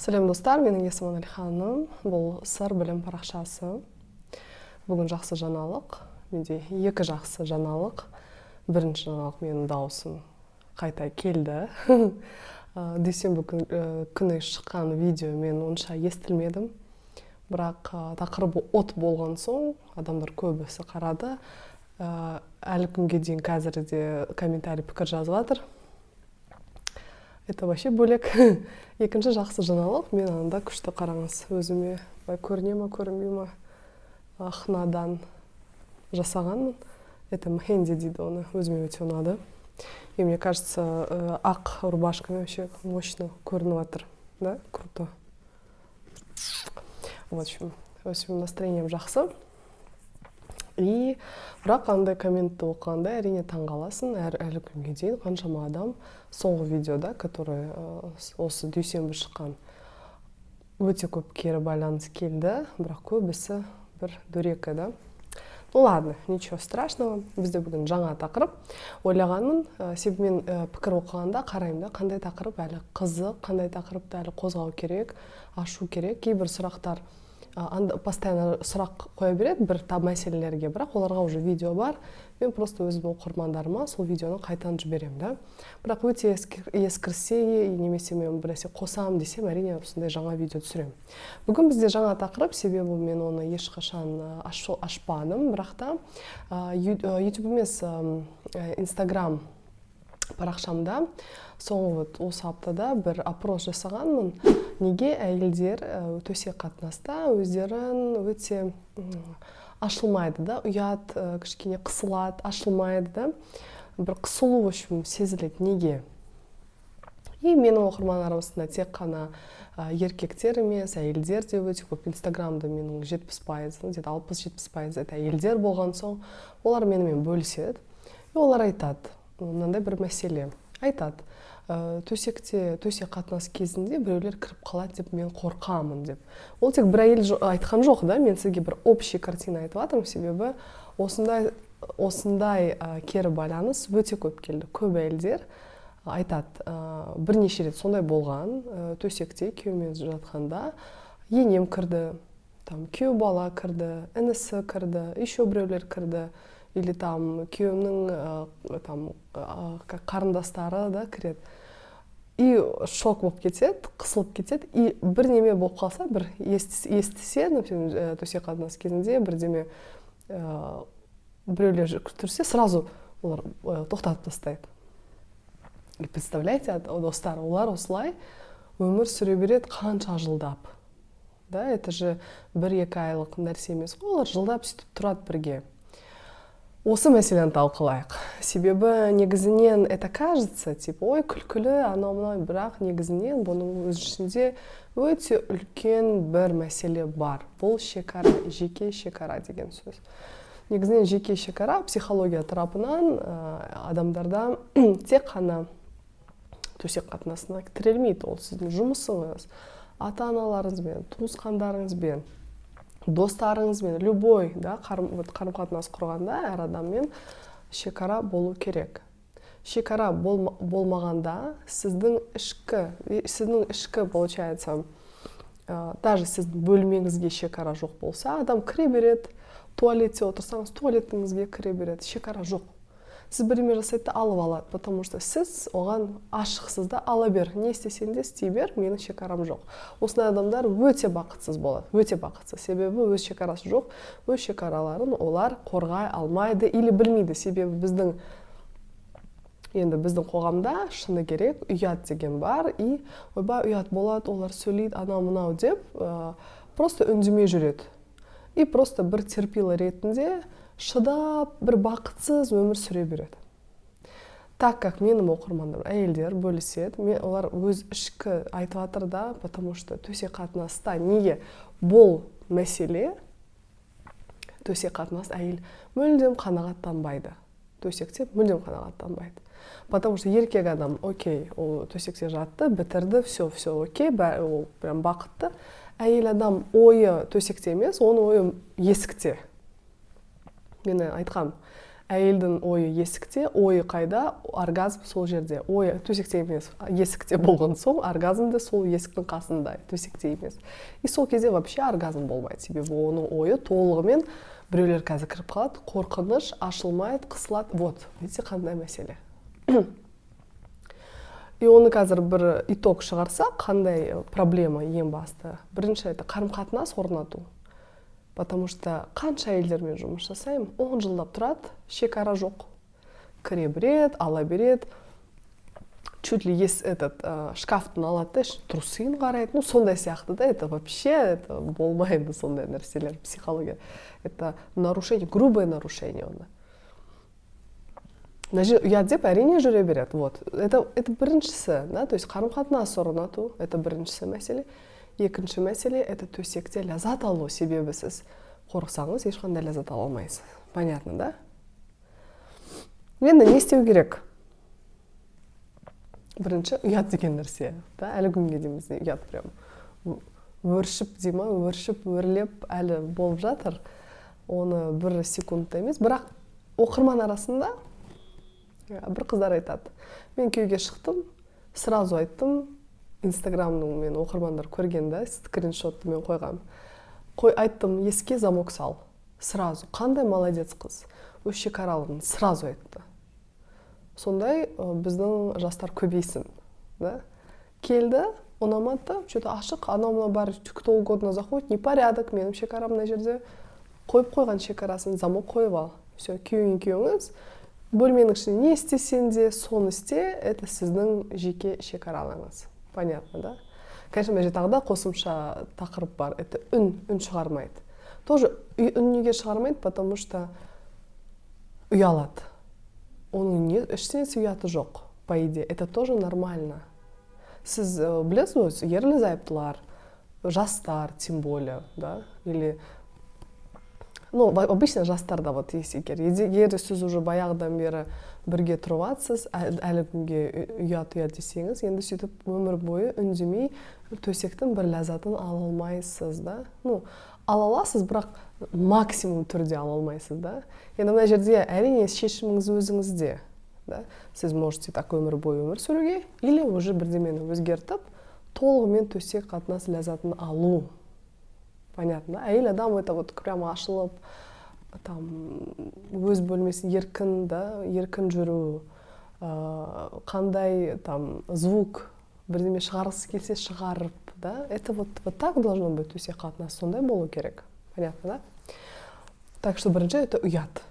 Сәлем достар, менің есімім Алиханым. Бұл сыр білім парақшасы. Бүгін жақсы жаңалық. Менде екі жақсы жаңалық. Бірінші жаңалық менің даусым қайта келді. Дүйсенбі күні шыққан видео мен онша естілмедім. Бірақ тақырыбы от болған соң адамдар көбісі қарады. Әлі күнге дейін қазірде комментарий пікір жазып жатыр. Это вообще бөлек. Екінші жақсы жаңалық, мен анда күшті қараңыз. Өзіме көріне ма, көрінбей ма, хнадан жасағанмын. Это мхенди дейді оны, өзіме өте ұнады. И мне кажется, ақ рубашками вообще мощно көрініп жатыр. Да, круто. В общем, настроением жақсы. И бірақ қандай комментті оқығанда әрине таңғаласың. Әлі күнге дейін қаншама адам соңғы видеода, который осы дүйсенбі шыққан, өте көп кері байланыс келді, бірақ көбісі бір дөрекі, да. Ну ладно, ничего страшного. Бізде бүгін жаңа тақырып. Ойлағанмын, себебі мен пікір оқығанда қараймын да, қандай тақырып әлі қызық, қандай тақырыпты әлі қозғау керек, ашу керек. Кейбір сұрақтар постоянно сұрақ қоя береді бір мәселелерге, бірақ оларға уже видео бар. Мен просто өзім оқырмандарыма сол видеоны қайтан жіберемін, да. Бірақ өте ескірсе, немесе мен біресе қосам десем, әрине осындай жаңа видео түсіремін. Бүгін бізде жаңа тақырып, себебі мен оны ешқашан ашпадым, бірақ та YouTube емес, Instagram парақшамда соңғы осы аптада бір опрос жасағанмын. Неге әйелдер төсек қатынаста өздерін өте ашылмайды, да, ұят, кішкене қысылады, ашылмайды, да, бір қысылу үшін сезіледі, неге? И менің оқырман арасында тек қана еркектер емес, әйелдер де өте көп. Инстаграмда менің 70%, 60-70% это әйелдер болған соң, олар менімен бөліседі. И олар айтады, мынандай бір мәселе. Айтады, төсек қатынас кезінде біреулер кіріп қалады деп мен қорқамын деп. Ол тек бір әйел айтқан жоқ, да, мен сізге бір общий картина айтып жатырмын, себебі осындай кері байланыс өте көп келді. Көп әйелдер айтады, бірнеше рет сондай болған, төсекте күйеуімен жатқанда енем кірді, күйеу бала кірді, інісі кірді, еще біреулер кірді. Или күйеуімнің қарындастары да кіреді. И шок болып кетеді, қысылып кетеді. И бір неме болып қалса, бір естісе, например, төсек қатынас кезінде бірдеме біреулер тұрса, сразу олар тоқтатып тастайды. И представляете, достар, олар осылай өмір сүре береді қанша жылдап. Да, это же 1-2 айлық нәрсе емес. Олар жылдап сөйтіп тұрады бірге. Осы мәселені талқылайық. Себебі негізінен это кажется, ой, күлкілі, анау-мынау, бірақ негізінен бұның өз ішінде өте үлкен бір мәселе бар. Бұл шекара, жеке шекара деген сөз. Негізінен жеке шекара психология тарапынан адамдарда тек қана төсек қатынасына тірелмейді. Ол сіздің жұмысыңыз, ата-аналарыңызбен, туысқандарыңызбен, достарыңызбен, любой, да, қарым-қатынас құрғанда әр адаммен шекара болу керек. Шекара болмағанда сіздің ішкі, получается, даже сіздің бөлмеңізге шекара жоқ болса, адам кіре береді, туалетте отырсаңыз, туалетіңізге кіре береді, шекара жоқ. Сіз бірдеме жасайды, алып алады, потому что сіз оған ашықсыз да, ала бер, не істесең де істей бер, менің шекарам жоқ. Осындай адамдар өте бақытсыз болады, өте бақытсыз. Себебі өз шекарасы жоқ, өз шекараларын олар қорғай алмайды или білмейді. Себебі біздің қоғамда шыны керек, ұят деген бар, и ойбай ұят болады, олар сөйлейді, анау-мынау деп, просто үндемей жүреді. И просто бір терпилы ретінде шыдап, бір бақытсыз өмір сүре береді. Так как менің оқырмандарым әйелдер бөліседі, олар өз ішкі айтып жатыр да, потому что төсек қатынаста неге бұл мәселе, төсек қатынас әйел мүлдем қанағаттанбайды. Төсекте мүлдем қанағаттанбайды. Потому что еркек адам, окей, ол төсекте жатты, бітірді, все окей, ол прям бақытты. Әйел адам ойы төсекте емес, оның ойы есікте. Мен айтқам, әйелдің ойы есікте, ойы қайда, оргазм сол жерде. Ойы төсекте емес, есікте болған соң оргазм да сол есіктің қасында, төсекте емес. И сол кезде вообще оргазм болмайды, себебі оның ойы толығымен біреулер қазір кіріп қалады, қорқыныш, ашылмайды, қысылады. Вот, видите, қандай мәселе. И оны қазір бір итог шығарса, қандай проблема ең басты. Бірінші это қарым-қатынас орнату. Потому что қанша әйелдермен жұмыс жасаймын, 10 жылдап тұрады, шекара жоқ. Кіре береді, ала береді. Чуть ли шкафтың алады, трусын қарайды. Ну, сондай сияқты да, это вообще болмайды сондай нәрселер, психология. Это нарушение, грубое нарушение оны. Ұят деп әрине жүре береді. Вот. Это біріншісі, да? То есть қарым-қатынас орнату, это біріншісі мәселе. Екінші мәселе, это төсекте ләззат алу, себебі сіз қорықсаңыз, ешқандай ләззат ала алмайсыз. Понятно, да? Енді не істеу керек? Бірінші, ұят деген нәрсе. Да? Әлі күнге дейміз, ұят прям. Өршіп дейма, өршіп, өрлеп әлі болып жатыр. Оны бір секундта емес. Бірақ оқырман арасында бір қыздар айтады. Мен күйеуге шықтым, сразу айттым, Инстаграмның мен оқырмандар көргенде скриншотты мен қойғам. Айттым, еске замок сал. Сразу. Қандай молодец қыз. Өз шекаралығын сразу айтты. Сондай біздің жастар көбейсін. Да? Келді, ұнамады, что-то ашық, анау бар, кто угодно заходит, непорядок, менің шекарам мына жерде. Қойып қойған шекарасын, замок қойып ал. Все, күйеуіңіз, бөлменің ішінде не істесен де, соны істе, это сіздің жеке шекараларыңыз. Понятно, да? Конечно, мен тағы да қосымша тақырып бар. Это үн шығармайды. Тоже үн неге шығармайды, потому что ұялады. Оның ештеңесі ұяты жоқ, по идее. Это тоже нормально. Сіз білесіз, ерлі-зайыптылар, жастар, тем более, да? Или ну, обычно жастарда вот есть егер сіз уже баяғыдан бері бірге тұрватсыз, әлі күнге ұят десеңіз, енді сөйтіп өмір бойы үндемей төсектің бір ләззатын ала алмайсыз, да? Ну, ала аласыз, бірақ максимум түрде ала алмайсыз, да? Енді мына жерде әрине шешіміңіз өзіңізде, да? Сіз можете так өмір бойы өмір сүруге, или уже бірдемені өзгертіп, толығымен төсек қатынас ләззатын алу. Понятно, әйел адам это вот прямо ашылып, там өз бөлмесін еркін, да, еркін жүру, қандай там звук бірдеме шығарғысы келсе шығарып, да, это вот так должно быть төсек қатынас, сондай болу керек. Понятно, да? Так что бірінші это ұят.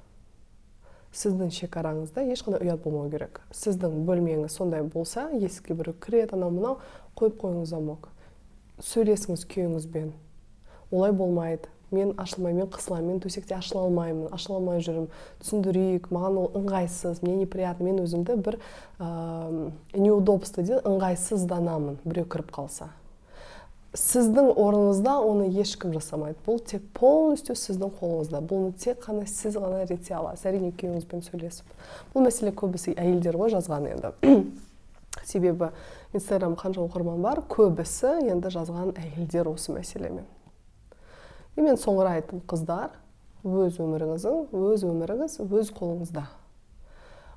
Сіздің шекараңызда ешқандай ұят болмау керек. Сіздің бөлмеңіз сондай болса, есікке біреу кіреді, анау-мынау, қойып қойыңыз замок. Сөйлесіңіз күйеуіңізбен. Олай болмайды. Мен ашылмаймын, қысыламын, мен төсекте ашыла алмаймын, ашыла алмай жүрім. Түсіндірейік, маған ол ыңғайсыз, мне неприятно, мен өзімді бір неудобство дейді, ыңғайсызданамын, біреу кіріп қалса. Сіздің орныңызда оны ешкім жасамайды. Бұл тек полностью сіздің қолыңызда. Бұл тек қана сіз ғана рете аласыз, әрине күйеуіңізбен сөйлесіп. Бұл мәселе көбісі әйелдер ғой жазған енді. Себебі Инстаграм қанша оқырман бар, көбісі енді жазған әйелдер осы мәселемен. И мен соңыра айттым, қыздар, өз өміріңіз, өз қолыңызда.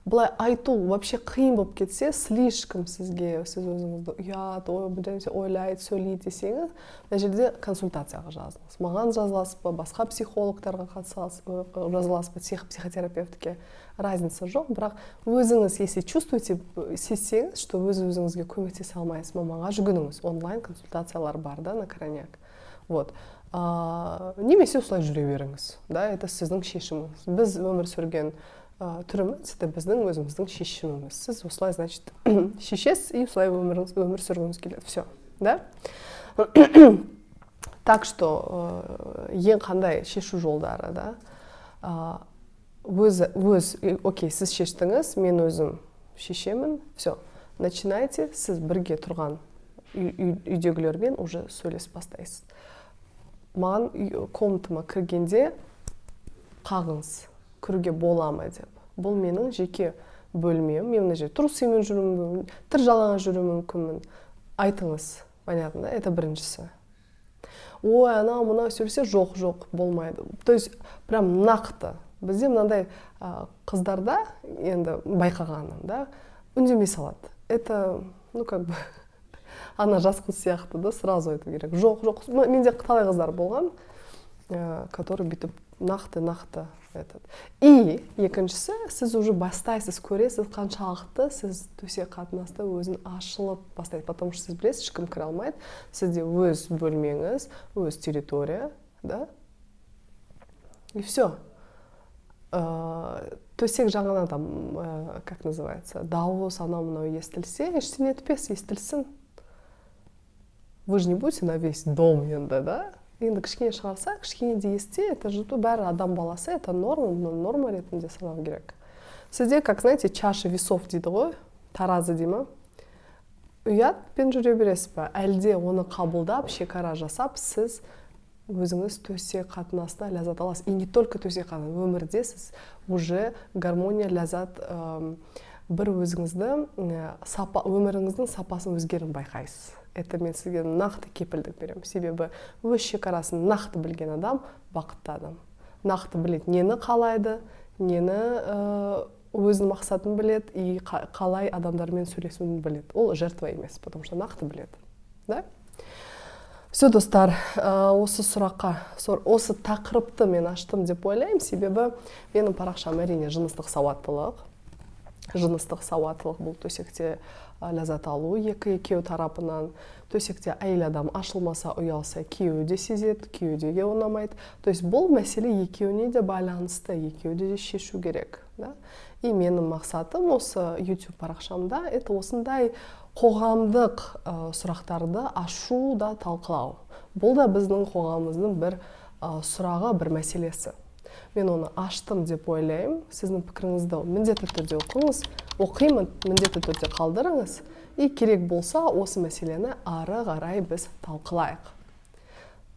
Бұлай айту вообще қиын болып кетсе, слишком сізге, сіз өзіңізді ұят, ойлайды, сөйлейді десеңіз, мына жерде консультацияға жазыңыз. Маған жазыласыз ба, басқа психологтарға жазыласыз ба, психотерапевтке разница жоқ, бірақ өзіңіз, если чувствуете, сезсеңіз, что өзіңізге көмектесе алмайсыз, мамаға жүгініңіз. Онлайн консультациялар бар, да, на крайняк. Вот. Немесе осылай жүре беріңіз, да, это сіздің шешіміңіз. Біз өмір сүрген түріміз, это біздің өзіміздің шешіміміз. Сіз осылай, значит, шешесіз, и осылай өмір сүргіңіз келеді. Все, да? Так что ең қандай шешу жолдары, да? Окей, сіз шештіңіз, мен өзім шешемін, все. Начинайте, сіз бірге тұрған үйдегілермен уже сөйлесіп бастайсыз. Маған комнатыма кіргенде қағыңыз, кіруге бола ма деп. Бұл менің жеке бөлмем. Мен мына жерде трусымен жүруім мүмкін, тыр жалаңаш жүруім мүмкінмін. Айтыңыз, понятно, да? Это біріншісі. Ой, анау мынау сөйлесе жоқ, болмайды. То есть прям нақты Бізде мынандай қыздарда енді байқағаным да үндемей салады. Это как бы ана жас қыз сияқты да, сразу айту керек. Жоқ, менде талай қыздар болған, который бүйтіп нақты этот. И екіншісі, сіз уже бастайсыз, көресіз қаншалықты сіз төсек қатынаста өзін ашылып бастайды, потому что сіз білесіз, ешкім кіре алмайды, сізде өз бөлмеңіз, өз территория, да, и все. Төсек жағынан там, как называется, дауыс анау мынау естілсе, ештеңе етпес, естілсін. Вы же не будете на весь дом енді, да? Енді кішкене шығарса, кішкене де естсе, это же бәрі адам баласы, это норма ретінде санау керек. Сізде, как знаете, чаша весов дейді ғой, таразы дей ма? Ұятпен жүре бересіз бе? Әлде оны қабылдап, шекара жасап, сіз өзіңіз төсек қатынасына ләззат аласыз. И не только төсек қатынас, өмірде сіз уже гармония, ләззат, бір өзіңізді өміріңіздің сапасын өзгерін байқайсыз. Это мен сізге нақты кепілдік беремін. Себебі өз шекарасын нақты білген адам бақытты адам. Нақты біледі, нені қалайды, нені өзінің мақсатын біледі, и қалай адамдармен сөйлесуін біледі. Ол жертва емес, потому что нақты біледі. Да? Все, достар, осы сұраққа, осы тақырыпты мен аштым деп ойлаймын, себебі менің парақшам әрине жыныстық сауаттылық. Жыныстық сауаттылық бұл төсекте ләззат алу, екеу тарапынан. Төсекте әйел адам ашылмаса, ұялса, күйеуі де сезеді, күйеуі де ұнамайды. То есть бұл мәселе екеуіне де байланысты, екеуі де шешу керек. Да? И менің мақсатым осы YouTube парақшамда это осындай қоғамдық сұрақтарды ашу да талқылау. Бұл да біздің қоғамымыздың бір сұрағы, бір мәселесі. Мен оны аштым деп ойлаймын. Сіздің пікіріңізді міндетті түрде оқыңыз. Оқимын, міндетті түрде қалдырыңыз. И керек болса, осы мәселені ары қарай біз талқылайық.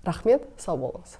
Рахмет, сау болыңыз.